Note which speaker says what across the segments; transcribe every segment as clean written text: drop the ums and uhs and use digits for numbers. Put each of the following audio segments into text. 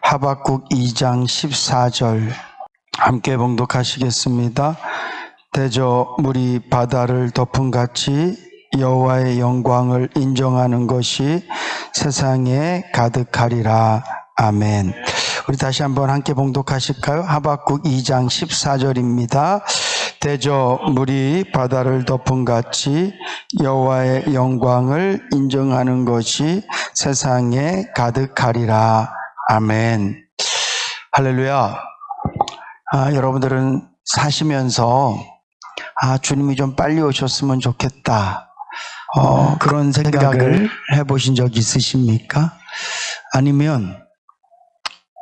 Speaker 1: 하박국 2장 14절 함께 봉독하시겠습니다. 대저 물이 바다를 덮음같이 여호와의 영광을 인정하는 것이 세상에 가득하리라. 아멘. 우리 다시 한번 함께 봉독하실까요? 하박국 2장 14절입니다. 대저 물이 바다를 덮음같이 여호와의 영광을 인정하는 것이 세상에 가득하리라. 아멘. 할렐루야. 여러분들은 사시면서 주님이 좀 빨리 오셨으면 좋겠다, 그런 생각을 해보신 적 있으십니까? 아니면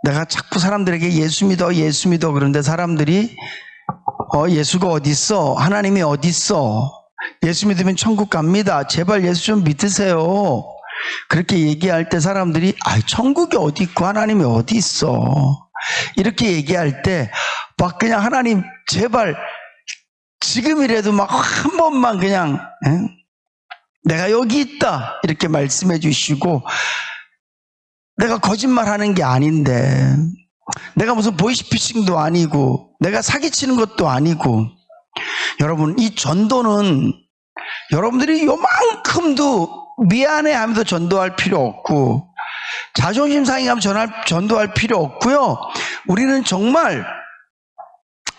Speaker 1: 내가 자꾸 사람들에게 예수 믿어 그런데 사람들이 예수가 어디 있어? 하나님이 어디 있어? 예수 믿으면 천국 갑니다. 제발 예수 좀 믿으세요. 그렇게 얘기할 때 사람들이 천국이 어디 있고 하나님이 어디 있어? 이렇게 얘기할 때 막 그냥 하나님 제발 지금이라도 막 한 번만 그냥 내가 여기 있다 이렇게 말씀해 주시고, 내가 거짓말하는 게 아닌데, 내가 무슨 보이스피싱도 아니고 내가 사기치는 것도 아니고, 여러분 이 전도는 여러분들이 요만큼도 미안해하면서 전도할 필요 없고 자존심 상해하면 전도할 필요 없고요. 우리는 정말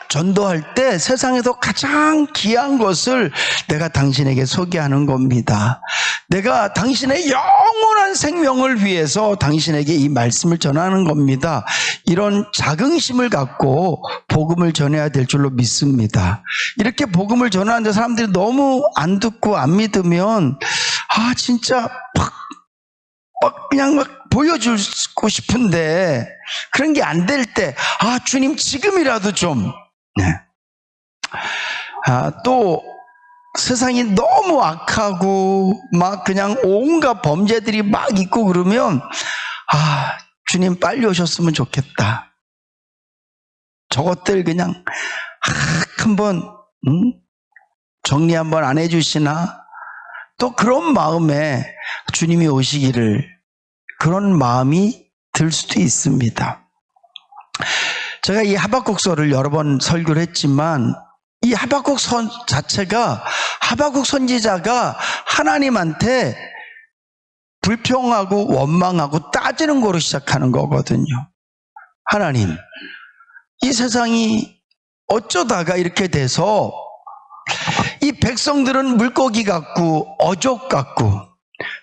Speaker 1: 전도할 때 세상에서 가장 귀한 것을 내가 당신에게 소개하는 겁니다. 내가 당신의 영원한 생명을 위해서 당신에게 이 말씀을 전하는 겁니다. 이런 자긍심을 갖고 복음을 전해야 될 줄로 믿습니다. 이렇게 복음을 전하는데 사람들이 너무 안 듣고 믿으면 진짜 그냥 보여주고 싶은데 그런 게 안 될 때 주님 지금이라도 좀 또 세상이 너무 악하고 그냥 온갖 범죄들이 있고 그러면 주님 빨리 오셨으면 좋겠다. 저것들 그냥 한번 정리 한번 안 해주시나? 또 그런 마음에 주님이 오시기를, 그런 마음이 들 수도 있습니다. 제가 이 하박국서를 여러 번 설교를 했지만 이 하박국서 자체가 하박국 선지자가 하나님한테 불평하고 원망하고 따지는 거로 시작하는 거거든요. 하나님, 이 세상이 어쩌다가 이렇게 돼서 이 백성들은 물고기 같고 어족 같고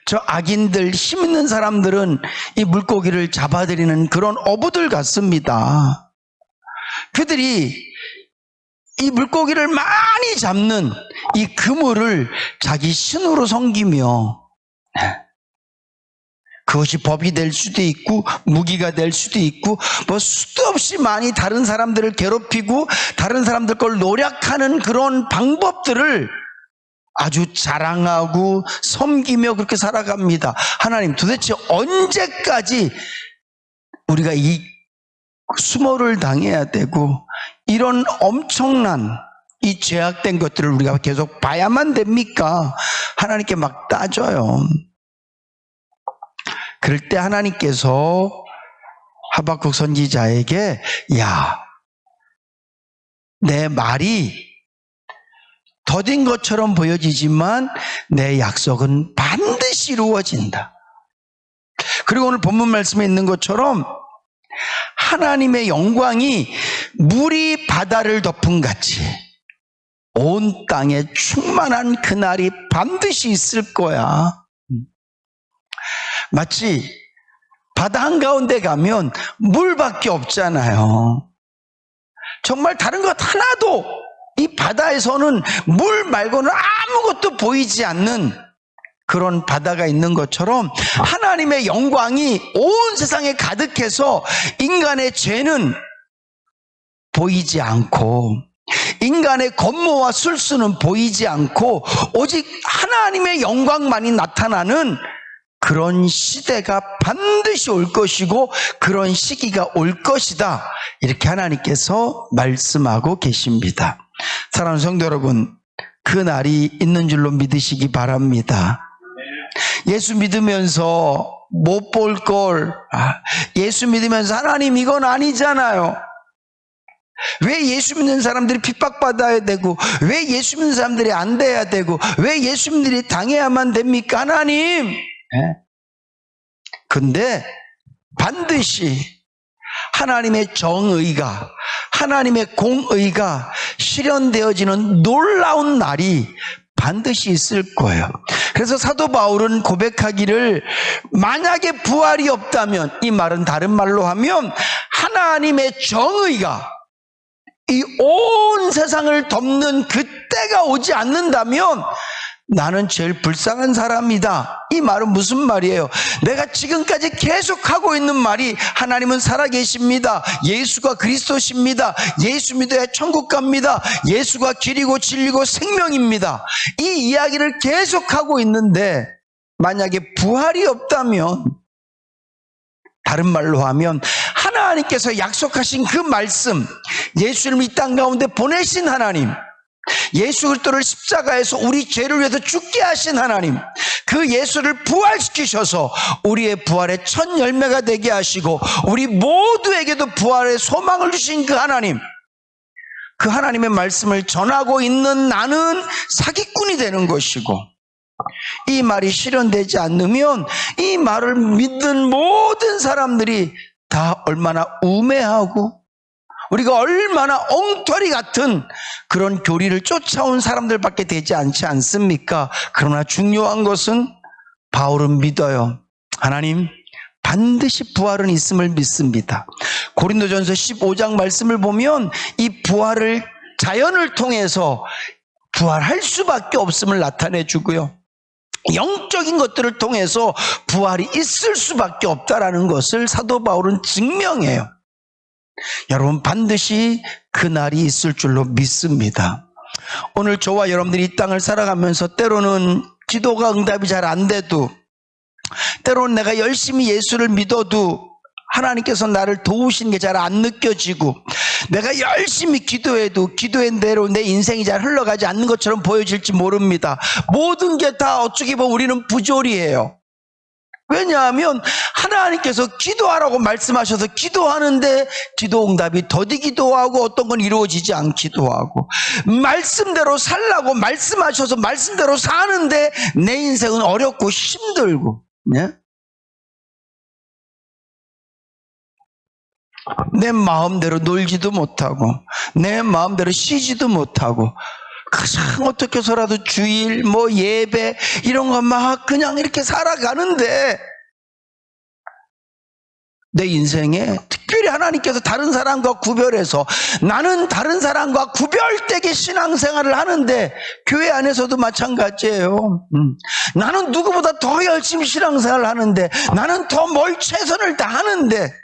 Speaker 1: 저 악인들, 힘 있는 사람들은 이 물고기를 잡아들이는 그런 어부들 같습니다. 그들이 이 물고기를 많이 잡는 이 그물을 자기 신으로 섬기며 그것이 법이 될 수도 있고 무기가 될 수도 있고 수도 없이 많이 다른 사람들을 괴롭히고 다른 사람들 걸 노력하는 그런 방법들을 아주 자랑하고 섬기며 그렇게 살아갑니다. 하나님, 도대체 언제까지 우리가 이 수모를 당해야 되고 이런 엄청난 이 죄악된 것들을 우리가 계속 봐야만 됩니까? 하나님께 막 따져요. 그럴 때 하나님께서 하박국 선지자에게 내 말이 더딘 것처럼 보여지지만 내 약속은 반드시 이루어진다. 그리고 오늘 본문 말씀에 있는 것처럼 하나님의 영광이 물이 바다를 덮음같이 온 땅에 충만한 그날이 반드시 있을 거야. 마치 바다 한가운데 가면 물밖에 없잖아요. 정말 다른 것 하나도 이 바다에서는 물 말고는 아무것도 보이지 않는 그런 바다가 있는 것처럼 하나님의 영광이 온 세상에 가득해서 인간의 죄는 보이지 않고 인간의 권모와 술수는 보이지 않고 오직 하나님의 영광만이 나타나는 그런 시대가 반드시 올 것이고 그런 시기가 올 것이다. 이렇게 하나님께서 말씀하고 계십니다. 사랑하는 성도 여러분, 그 날이 있는 줄로 믿으시기 바랍니다. 예수 믿으면서 못 볼 걸. 예수 믿으면서 하나님 이건 아니잖아요. 왜 예수 믿는 사람들이 핍박받아야 되고, 왜 예수 믿는 사람들이 안 돼야 되고, 왜 예수 믿는 당해야만 됩니까 하나님? 근데 반드시 하나님의 정의가, 하나님의 공의가 실현되어지는 놀라운 날이 반드시 있을 거예요. 그래서 사도 바울은 고백하기를, 만약에 부활이 없다면, 이 말은 다른 말로 하면 하나님의 정의가 이 온 세상을 덮는 그때가 오지 않는다면 나는 제일 불쌍한 사람이다. 이 말은 무슨 말이에요? 내가 지금까지 계속하고 있는 말이, 하나님은 살아계십니다, 예수가 그리스도십니다, 예수 믿어야 천국 갑니다, 예수가 길이고 진리고 생명입니다, 이 이야기를 계속하고 있는데, 만약에 부활이 없다면, 다른 말로 하면 하나님께서 약속하신 그 말씀, 예수를 이 땅 가운데 보내신 하나님, 예수 그리스도를 십자가에서 우리 죄를 위해서 죽게 하신 하나님, 그 예수를 부활시키셔서 우리의 부활의 첫 열매가 되게 하시고 우리 모두에게도 부활의 소망을 주신 그 하나님, 그 하나님의 말씀을 전하고 있는 나는 사기꾼이 되는 것이고, 이 말이 실현되지 않으면 이 말을 믿는 모든 사람들이 다 얼마나 우매하고 우리가 얼마나 엉터리 같은 그런 교리를 쫓아온 사람들밖에 되지 않지 않습니까? 그러나 중요한 것은 바울은 믿어요. 하나님 반드시 부활은 있음을 믿습니다. 고린도전서 15장 말씀을 보면 이 부활을, 자연을 통해서 부활할 수밖에 없음을 나타내 주고요, 영적인 것들을 통해서 부활이 있을 수밖에 없다라는 것을 사도 바울은 증명해요. 여러분 반드시 그날이 있을 줄로 믿습니다. 오늘 저와 여러분들이 이 땅을 살아가면서 때로는 기도가 응답이 잘 안 돼도, 때로는 내가 열심히 예수를 믿어도 하나님께서 나를 도우시는 게 잘 안 느껴지고, 내가 열심히 기도해도 기도한 대로 내 인생이 잘 흘러가지 않는 것처럼 보여질지 모릅니다. 모든 게 다 어떻게 보면 우리는 부조리예요. 왜냐하면 하나님께서 기도하라고 말씀하셔서 기도하는데 기도 응답이 더디기도 하고, 어떤 건 이루어지지 않기도 하고, 말씀대로 살라고 말씀하셔서 말씀대로 사는데 내 인생은 어렵고 힘들고, 네? 내 마음대로 놀지도 못하고 내 마음대로 쉬지도 못하고, 그냥 어떻게 해서라도 주일 예배 이런 거 막 그냥 이렇게 살아가는데, 내 인생에 특별히 하나님께서 다른 사람과 구별해서, 나는 다른 사람과 구별되게 신앙생활을 하는데, 교회 안에서도 마찬가지예요. 나는 누구보다 더 열심히 신앙생활을 하는데, 나는 더 최선을 다하는데,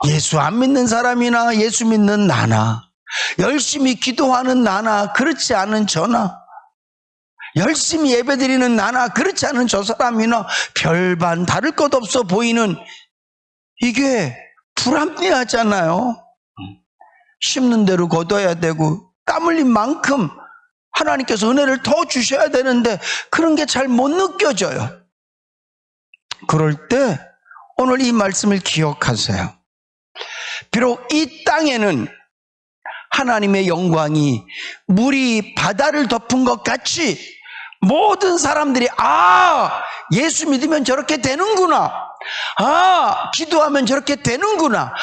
Speaker 1: 예수 안 믿는 사람이나 예수 믿는 나나, 열심히 기도하는 나나 그렇지 않은 저나, 열심히 예배드리는 나나 그렇지 않은 저 사람이나 별반 다를 것 없어 보이는, 이게 불합리하잖아요. 심는 대로 거둬야 되고 땀 흘린 만큼 하나님께서 은혜를 더 주셔야 되는데 그런 게 잘 못 느껴져요. 그럴 때 오늘 이 말씀을 기억하세요. 비록 이 땅에는 하나님의 영광이 물이 바다를 덮은 것 같이 모든 사람들이 예수 믿으면 저렇게 되는구나, 기도하면 저렇게 되는구나,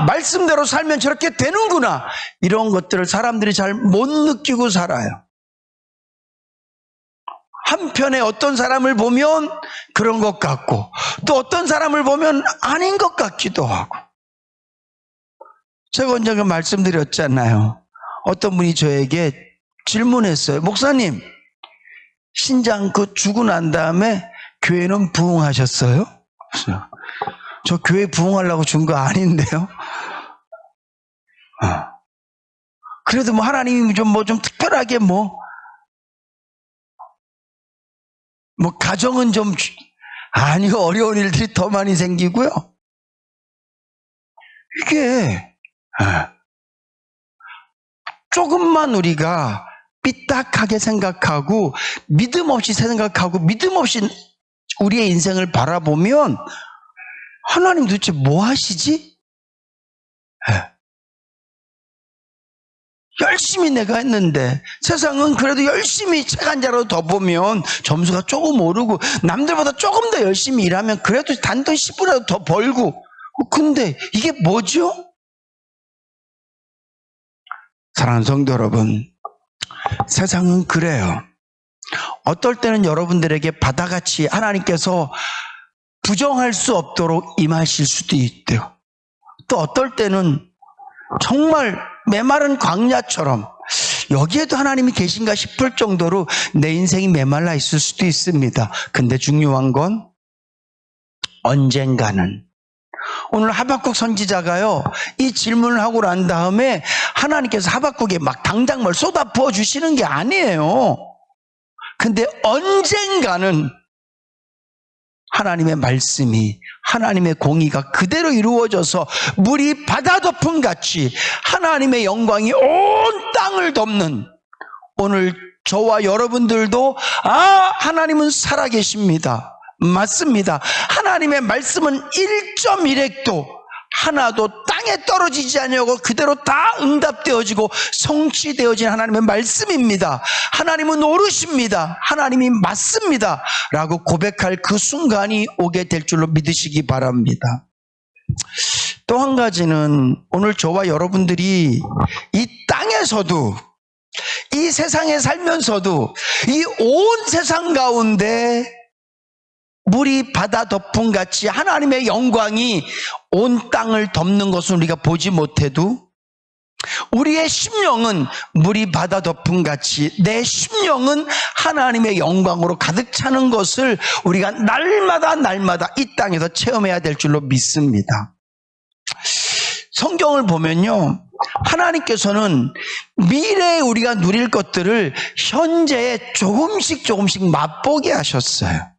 Speaker 1: 말씀대로 살면 저렇게 되는구나, 이런 것들을 사람들이 잘 못 느끼고 살아요. 한편에 어떤 사람을 보면 그런 것 같고, 또 어떤 사람을 보면 아닌 것 같기도 하고. 제가 언제 말씀드렸잖아요. 어떤 분이 저에게 질문했어요. 목사님, 신장 죽고 난 다음에 교회는 부흥하셨어요? 저 교회 부흥하려고 준 거 아닌데요. 그래도 하나님이 좀 특별하게 가정은 좀, 아니요, 어려운 일들이 더 많이 생기고요. 이게 조금만 우리가 삐딱하게 생각하고 믿음 없이 생각하고 믿음 없이 우리의 인생을 바라보면 하나님 도대체 뭐 하시지? 열심히 내가 했는데 세상은 그래도 열심히 책 한 자라도 더 보면 점수가 조금 오르고 남들보다 조금 더 열심히 일하면 그래도 단돈 10분이라도 더 벌고 근데 이게 뭐죠? 사랑하는 성도 여러분, 세상은 그래요. 어떨 때는 여러분들에게 바다같이 하나님께서 부정할 수 없도록 임하실 수도 있대요. 또 어떨 때는 정말 메마른 광야처럼 여기에도 하나님이 계신가 싶을 정도로 내 인생이 메말라 있을 수도 있습니다. 근데 중요한 건 언젠가는, 오늘 하박국 선지자가요 이 질문을 하고 난 다음에 하나님께서 하박국에 막 당장 뭘 쏟아 부어 주시는 게 아니에요. 근데 언젠가는 하나님의 말씀이, 하나님의 공의가 그대로 이루어져서 물이 바다 덮음 같이 하나님의 영광이 온 땅을 덮는, 오늘 저와 여러분들도 하나님은 살아계십니다. 맞습니다. 하나님의 말씀은 1.1핵도 하나도 땅에 떨어지지 않냐고 그대로 다 응답되어지고 성취되어진 하나님의 말씀입니다. 하나님은 옳으십니다. 하나님이 맞습니다. 라고 고백할 그 순간이 오게 될 줄로 믿으시기 바랍니다. 또 한 가지는 오늘 저와 여러분들이 이 땅에서도, 이 세상에 살면서도 이 온 세상 가운데 물이 바다 덮음 같이 하나님의 영광이 온 땅을 덮는 것을 우리가 보지 못해도 우리의 심령은 물이 바다 덮음 같이 내 심령은 하나님의 영광으로 가득 차는 것을 우리가 날마다 이 땅에서 체험해야 될 줄로 믿습니다. 성경을 보면요, 하나님께서는 미래에 우리가 누릴 것들을 현재에 조금씩 맛보게 하셨어요.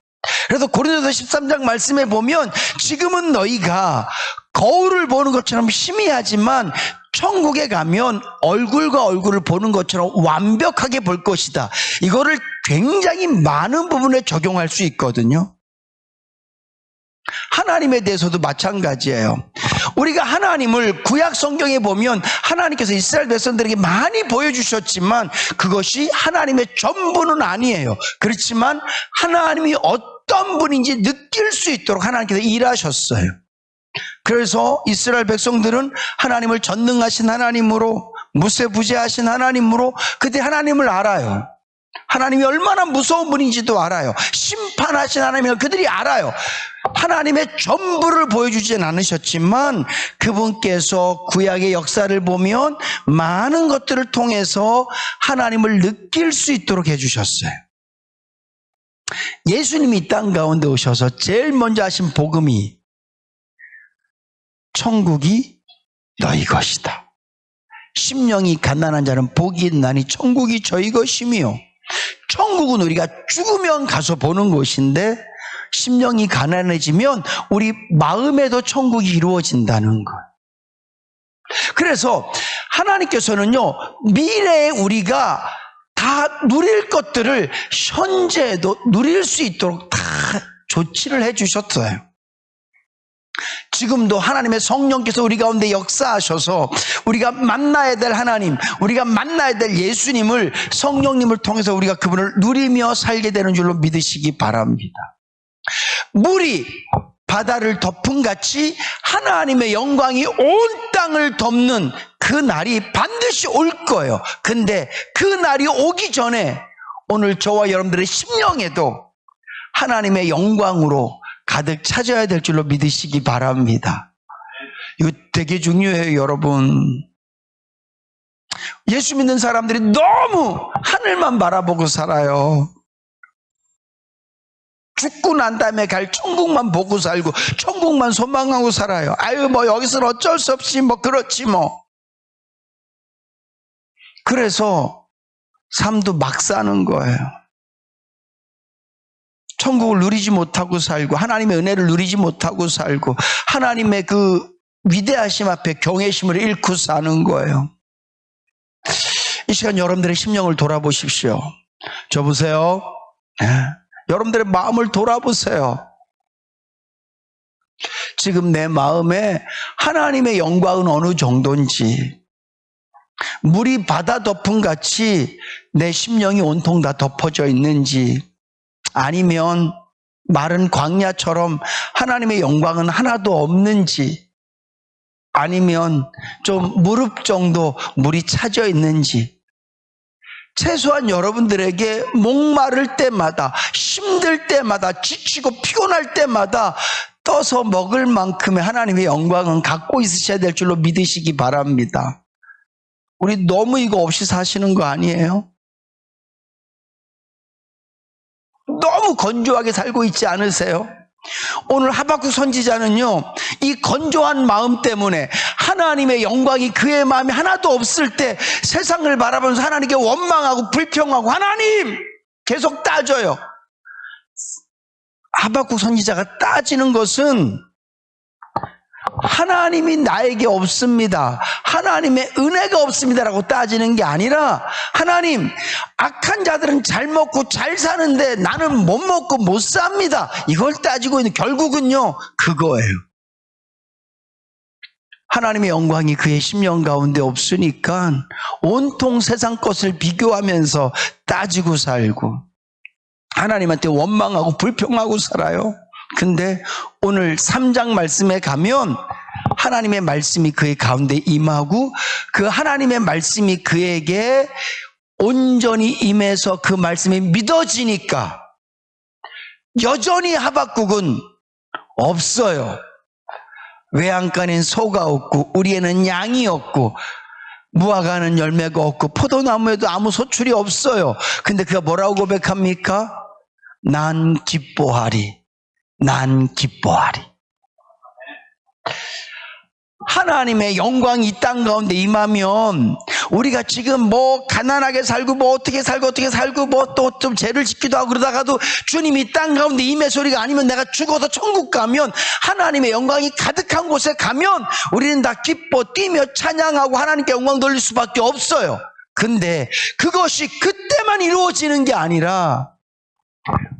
Speaker 1: 그래서 고린도서 13장 말씀에 보면 지금은 너희가 거울을 보는 것처럼 희미하지만 천국에 가면 얼굴과 얼굴을 보는 것처럼 완벽하게 볼 것이다. 이거를 굉장히 많은 부분에 적용할 수 있거든요. 하나님에 대해서도 마찬가지예요. 우리가 하나님을 구약 성경에 보면 하나님께서 이스라엘 백성들에게 많이 보여주셨지만 그것이 하나님의 전부는 아니에요. 그렇지만 하나님이 어떤 분인지 느낄 수 있도록 하나님께서 일하셨어요. 그래서 이스라엘 백성들은 하나님을 전능하신 하나님으로, 무세부재하신 하나님으로 그때 하나님을 알아요. 하나님이 얼마나 무서운 분인지도 알아요. 심판하신 하나님을 그들이 알아요. 하나님의 전부를 보여주진 않으셨지만 그분께서 구약의 역사를 보면 많은 것들을 통해서 하나님을 느낄 수 있도록 해주셨어요. 예수님이 이 땅 가운데 오셔서 제일 먼저 하신 복음이 천국이 너희 것이다. 심령이 가난한 자는 복이 있나니 천국이 저희 것이며, 천국은 우리가 죽으면 가서 보는 곳인데 심령이 가난해지면 우리 마음에도 천국이 이루어진다는 것. 그래서 하나님께서는요, 미래에 우리가 다 누릴 것들을 현재에도 누릴 수 있도록 다 조치를 해주셨어요. 지금도 하나님의 성령께서 우리 가운데 역사하셔서 우리가 만나야 될 하나님, 우리가 만나야 될 예수님을, 성령님을 통해서 우리가 그분을 누리며 살게 되는 줄로 믿으시기 바랍니다. 물이 바다를 덮음 같이 하나님의 영광이 온 땅을 덮는 그 날이 반드시 올 거예요. 근데 그 날이 오기 전에 오늘 저와 여러분들의 심령에도 하나님의 영광으로 가득 차져야 될 줄로 믿으시기 바랍니다. 이거 되게 중요해요, 여러분. 예수 믿는 사람들이 너무 하늘만 바라보고 살아요. 죽고 난 다음에 갈 천국만 보고 살고 천국만 소망하고 살아요. 아유, 뭐 여기서는 어쩔 수 없이 뭐 그렇지 뭐. 그래서 삶도 막 사는 거예요. 천국을 누리지 못하고 살고 하나님의 은혜를 누리지 못하고 살고 하나님의 그 위대하심 앞에 경외심을 잃고 사는 거예요. 이 시간 여러분들의 심령을 돌아보십시오. 저 보세요. 여러분들의 마음을 돌아보세요. 지금 내 마음에 하나님의 영광은 어느 정도인지, 물이 바다 덮음 같이 내 심령이 온통 다 덮어져 있는지, 아니면 마른 광야처럼 하나님의 영광은 하나도 없는지, 아니면 좀 무릎 정도 물이 차져 있는지, 최소한 여러분들에게 목마를 때마다, 힘들 때마다, 지치고 피곤할 때마다 떠서 먹을 만큼의 하나님의 영광은 갖고 있으셔야 될 줄로 믿으시기 바랍니다. 우리 너무 이거 없이 사시는 거 아니에요? 너무 건조하게 살고 있지 않으세요? 오늘 하박국 선지자는요, 이 건조한 마음 때문에 하나님의 영광이 그의 마음에 하나도 없을 때 세상을 바라보면서 하나님께 원망하고 불평하고 하나님! 계속 따져요. 하박국 선지자가 따지는 것은 하나님이 나에게 없습니다, 하나님의 은혜가 없습니다라고 따지는 게 아니라, 하나님, 악한 자들은 잘 먹고 잘 사는데 나는 못 먹고 못 삽니다, 이걸 따지고 있는, 결국은요 그거예요. 하나님의 영광이 그의 심령 가운데 없으니까 온통 세상 것을 비교하면서 따지고 살고 하나님한테 원망하고 불평하고 살아요. 근데 오늘 3장 말씀에 가면 하나님의 말씀이 그의 가운데 임하고 그 하나님의 말씀이 그에게 온전히 임해서 그 말씀이 믿어지니까 여전히 하박국은 없어요. 외양간엔 소가 없고 우리에는 양이 없고 무화과는 열매가 없고 포도나무에도 아무 소출이 없어요. 근데 그가 뭐라고 고백합니까? 난 기뻐하리, 난 기뻐하리. 하나님의 영광이 이 땅 가운데 임하면 우리가 지금 뭐 가난하게 살고 뭐 어떻게 살고 뭐 또 좀 죄를 짓기도 하고 그러다가도 주님이 이 땅 가운데 임의 소리가 아니면 내가 죽어서 천국 가면, 하나님의 영광이 가득한 곳에 가면 우리는 다 기뻐 뛰며 찬양하고 하나님께 영광 돌릴 수밖에 없어요. 근데 그것이 그때만 이루어지는 게 아니라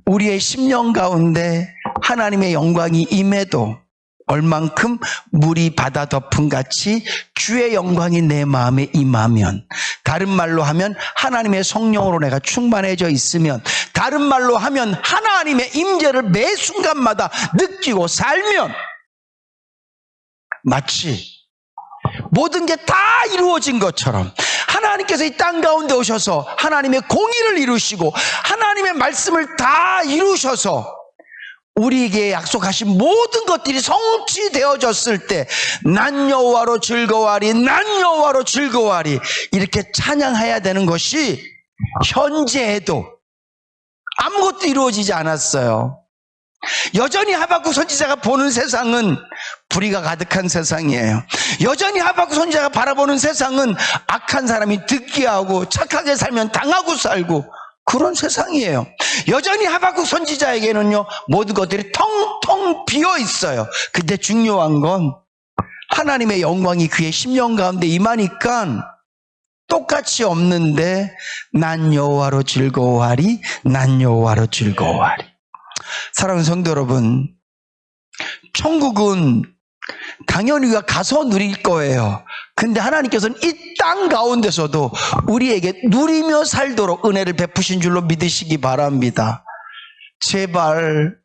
Speaker 1: 우리의 심령 가운데 하나님의 영광이 임해도 얼만큼 물이 바다 덮음 같이 주의 영광이 내 마음에 임하면, 다른 말로 하면 하나님의 성령으로 내가 충만해져 있으면, 다른 말로 하면 하나님의 임재를 매 순간마다 느끼고 살면 마치 모든 게 다 이루어진 것처럼 하나님께서 이 땅 가운데 오셔서 하나님의 공의를 이루시고 하나님의 말씀을 다 이루셔서 우리에게 약속하신 모든 것들이 성취되어졌을 때 난 여호와로 즐거워하리, 난 여호와로 즐거워하리, 이렇게 찬양해야 되는 것이 현재에도 아무것도 이루어지지 않았어요. 여전히 하박국 선지자가 보는 세상은 불의가 가득한 세상이에요. 여전히 하박국 선지자가 바라보는 세상은 악한 사람이 득기하고 착하게 살면 당하고 살고 그런 세상이에요. 여전히 하박국 선지자에게는요 모든 것들이 텅텅 비어 있어요. 근데 중요한 건 하나님의 영광이 그의 심령 가운데 임하니까 똑같이 없는데 난 여호와로 즐거워하리, 난 여호와로 즐거워하리. 사랑하는 성도 여러분, 천국은 당연히 우리가 가서 누릴 거예요. 근데 하나님께서는 이 땅 가운데서도 우리에게 누리며 살도록 은혜를 베푸신 줄로 믿으시기 바랍니다. 제발.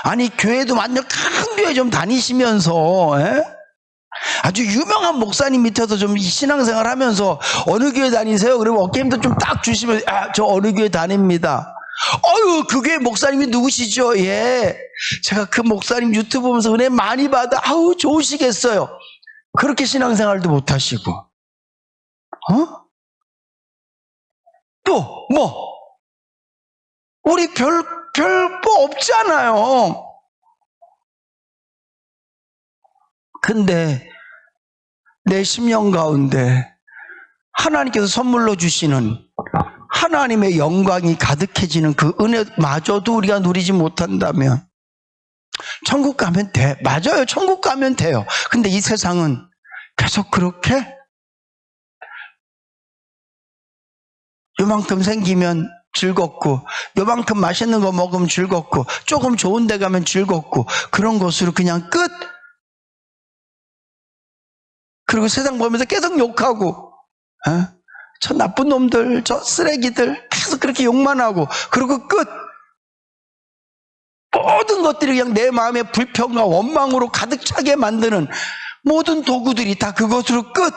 Speaker 1: 아니 교회도 완전 큰 교회 좀 다니시면서 아주 유명한 목사님 밑에서 좀 신앙생활 하면서 어느 교회 다니세요? 그러면 어깨힘도 좀 딱 주시면 저 어느 교회 다닙니다. 그 교회 목사님이 누구시죠? 예, 제가 그 목사님 유튜브 보면서 은혜 많이 받아. 좋으시겠어요. 그렇게 신앙생활도 못하시고 또 뭐 우리 별거 없잖아요. 근데 내 심령 가운데 하나님께서 선물로 주시는 하나님의 영광이 가득해지는 그 은혜마저도 우리가 누리지 못한다면 천국 가면 돼. 맞아요. 천국 가면 돼요. 근데 이 세상은 계속 그렇게 요만큼 생기면 즐겁고, 요만큼 맛있는 거 먹으면 즐겁고, 조금 좋은 데 가면 즐겁고, 그런 것으로 그냥 끝. 그리고 세상 보면서 계속 욕하고, 저 나쁜 놈들, 저 쓰레기들, 계속 그렇게 욕만 하고, 그리고 끝. 모든 것들이 그냥 내 마음의 불평과 원망으로 가득 차게 만드는 모든 도구들이 다 그것으로 끝.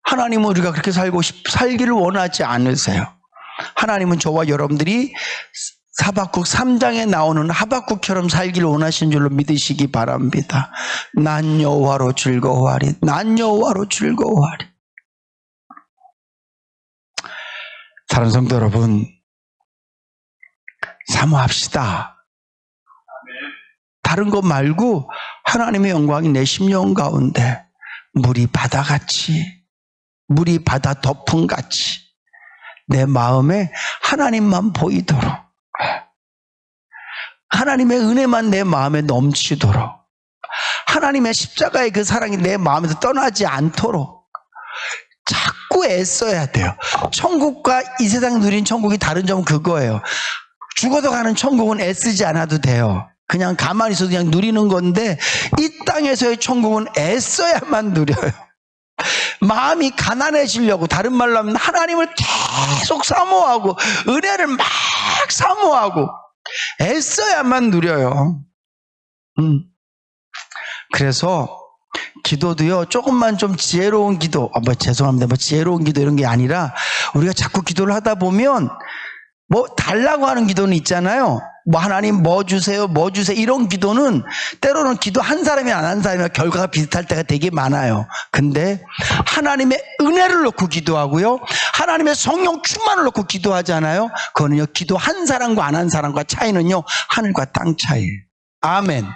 Speaker 1: 하나님은 우리가 그렇게 살기를 원하지 않으세요. 하나님은 저와 여러분들이 하박국 3장에 나오는 하박국처럼 살기를 원하신 줄로 믿으시기 바랍니다. 난 여호와로 즐거워하리. 난 여호와로 즐거워하리. 사랑하는 성도 여러분, 사모합시다. 다른 것 말고 하나님의 영광이 내 심령 가운데 물이 바다같이, 물이 바다 덮음같이 내 마음에 하나님만 보이도록, 하나님의 은혜만 내 마음에 넘치도록, 하나님의 십자가의 그 사랑이 내 마음에서 떠나지 않도록 자꾸 애써야 돼요. 천국과 이 세상 누린 천국이 다른 점은 그거예요. 죽어도 가는 천국은 애쓰지 않아도 돼요. 그냥 가만히 있어도 그냥 누리는 건데, 이 땅에서의 천국은 애써야만 누려요. 마음이 가난해지려고, 다른 말로 하면 하나님을 계속 사모하고 은혜를 막 사모하고 애써야만 누려요. 그래서 기도도요, 조금만 좀 지혜로운 기도, 죄송합니다. 지혜로운 기도 이런 게 아니라, 우리가 자꾸 기도를 하다 보면 달라고 하는 기도는 있잖아요. 하나님 뭐 주세요, 뭐 주세요. 이런 기도는 때로는 기도 한 사람이 안 한 사람이랑 결과가 비슷할 때가 되게 많아요. 근데 하나님의 은혜를 놓고 기도하고요, 하나님의 성령 충만을 놓고 기도하잖아요. 그거는요, 기도 한 사람과 안 한 사람과 차이는요, 하늘과 땅 차이예요. 아멘.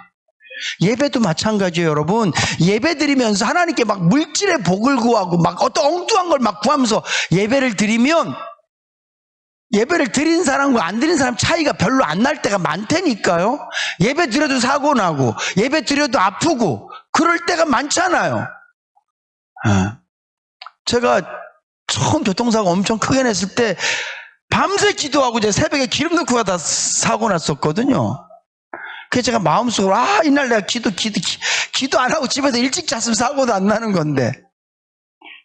Speaker 1: 예배도 마찬가지예요, 여러분. 예배 드리면서 하나님께 막 물질의 복을 구하고 막 어떤 엉뚱한 걸 막 구하면서 예배를 드리면, 예배를 드린 사람과 안 드린 사람 차이가 별로 안 날 때가 많다니까요. 예배 드려도 사고 나고, 예배 드려도 아프고, 그럴 때가 많잖아요. 제가 처음 교통사고 엄청 크게 냈을 때 밤새 기도하고 제 새벽에 기름 넣고 가다 사고 났었거든요. 그래서 제가 마음속으로, 이날 내가 기도 안 하고 집에서 일찍 잤으면 사고도 안 나는 건데,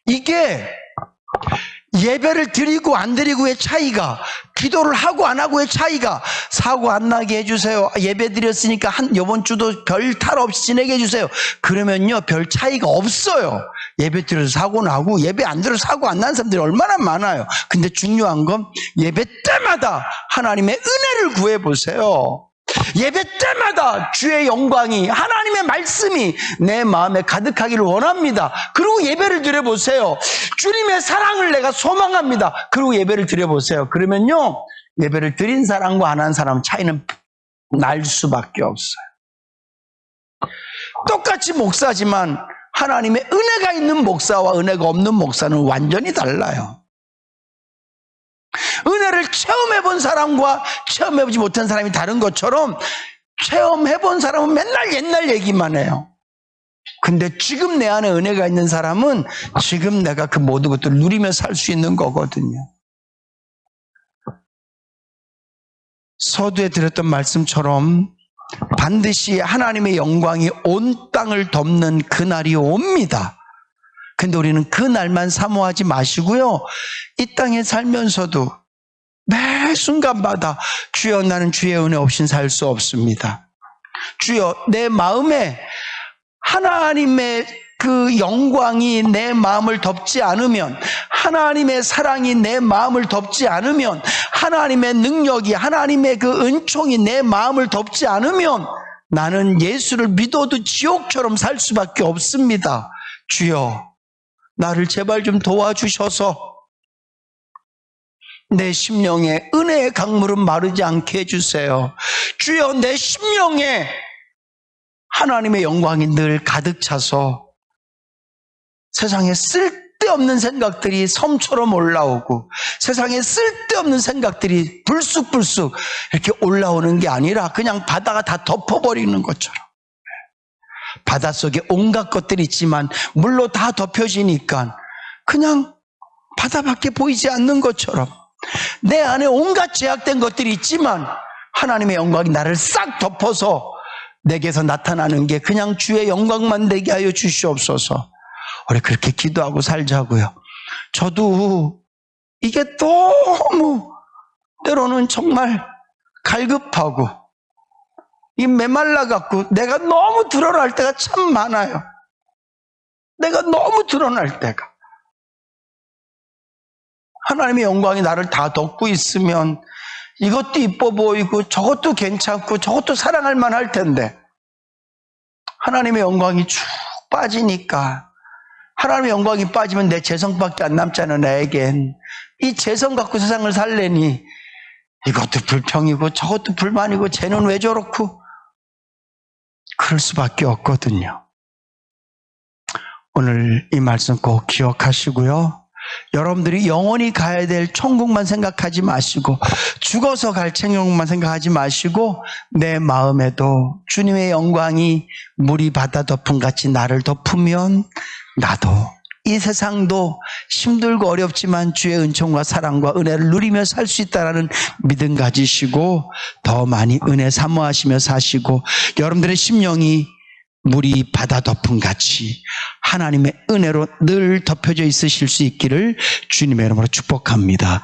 Speaker 1: 이게 예배를 드리고 안 드리고의 차이가, 기도를 하고 안 하고의 차이가, 사고 안 나게 해주세요. 예배 드렸으니까 이번 주도 별 탈 없이 지내게 해주세요. 그러면요, 별 차이가 없어요. 예배 드려서 사고 나고 예배 안 드려서 사고 안 나는 사람들이 얼마나 많아요. 근데 중요한 건 예배 때마다 하나님의 은혜를 구해보세요. 예배 때마다 주의 영광이, 하나님의 말씀이 내 마음에 가득하기를 원합니다. 그리고 예배를 드려보세요. 주님의 사랑을 내가 소망합니다. 그리고 예배를 드려보세요. 그러면요, 예배를 드린 사람과 안 한 사람 차이는 날 수밖에 없어요. 똑같이 목사지만 하나님의 은혜가 있는 목사와 은혜가 없는 목사는 완전히 달라요. 은혜를 체험해본 사람과 체험해보지 못한 사람이 다른 것처럼, 체험해본 사람은 맨날 옛날 얘기만 해요. 근데 지금 내 안에 은혜가 있는 사람은 지금 내가 그 모든 것들을 누리며 살 수 있는 거거든요. 서두에 드렸던 말씀처럼 반드시 하나님의 영광이 온 땅을 덮는 그날이 옵니다. 근데 우리는 그 날만 사모하지 마시고요, 이 땅에 살면서도 매 순간마다, 주여 나는 주의 은혜 없이는 살 수 없습니다. 주여, 내 마음에 하나님의 그 영광이 내 마음을 덮지 않으면, 하나님의 사랑이 내 마음을 덮지 않으면, 하나님의 능력이, 하나님의 그 은총이 내 마음을 덮지 않으면 나는 예수를 믿어도 지옥처럼 살 수밖에 없습니다. 주여, 나를 제발 좀 도와주셔서 내 심령에 은혜의 강물은 마르지 않게 해주세요. 주여, 내 심령에 하나님의 영광이 늘 가득 차서 세상에 쓸데없는 생각들이 섬처럼 올라오고, 세상에 쓸데없는 생각들이 불쑥불쑥 이렇게 올라오는 게 아니라 그냥 바다가 다 덮어버리는 것처럼, 바닷속에 온갖 것들이 있지만 물로 다 덮여지니까 그냥 바다밖에 보이지 않는 것처럼 내 안에 온갖 제약된 것들이 있지만 하나님의 영광이 나를 싹 덮어서 내게서 나타나는 게 그냥 주의 영광만 되게 하여 주시옵소서. 우리 그렇게 기도하고 살자고요. 저도 이게 너무 때로는 정말 갈급하고 이 메말라갖고 내가 너무 드러날 때가 참 많아요. 내가 너무 드러날 때가. 하나님의 영광이 나를 다 덮고 있으면 이것도 이뻐 보이고 저것도 괜찮고 저것도 사랑할 만할 텐데 하나님의 영광이 쭉 빠지니까 하나님의 영광이 빠지면 내 재성밖에 안 남잖아. 나에겐 이 재성 갖고 세상을 살래니 이것도 불평이고 저것도 불만이고 쟤는 왜 저렇고 그럴 수밖에 없거든요. 오늘 이 말씀 꼭 기억하시고요. 여러분들이 영원히 가야 될 천국만 생각하지 마시고 죽어서 갈 천국만 생각하지 마시고 내 마음에도 주님의 영광이 물이 바다 덮음 같이 나를 덮으면 나도 이 세상도 힘들고 어렵지만 주의 은총과 사랑과 은혜를 누리며 살 수 있다는 믿음 가지시고 더 많이 은혜 사모하시며 사시고 여러분들의 심령이 물이 바다 덮음 같이 하나님의 은혜로 늘 덮여져 있으실 수 있기를 주님의 이름으로 축복합니다.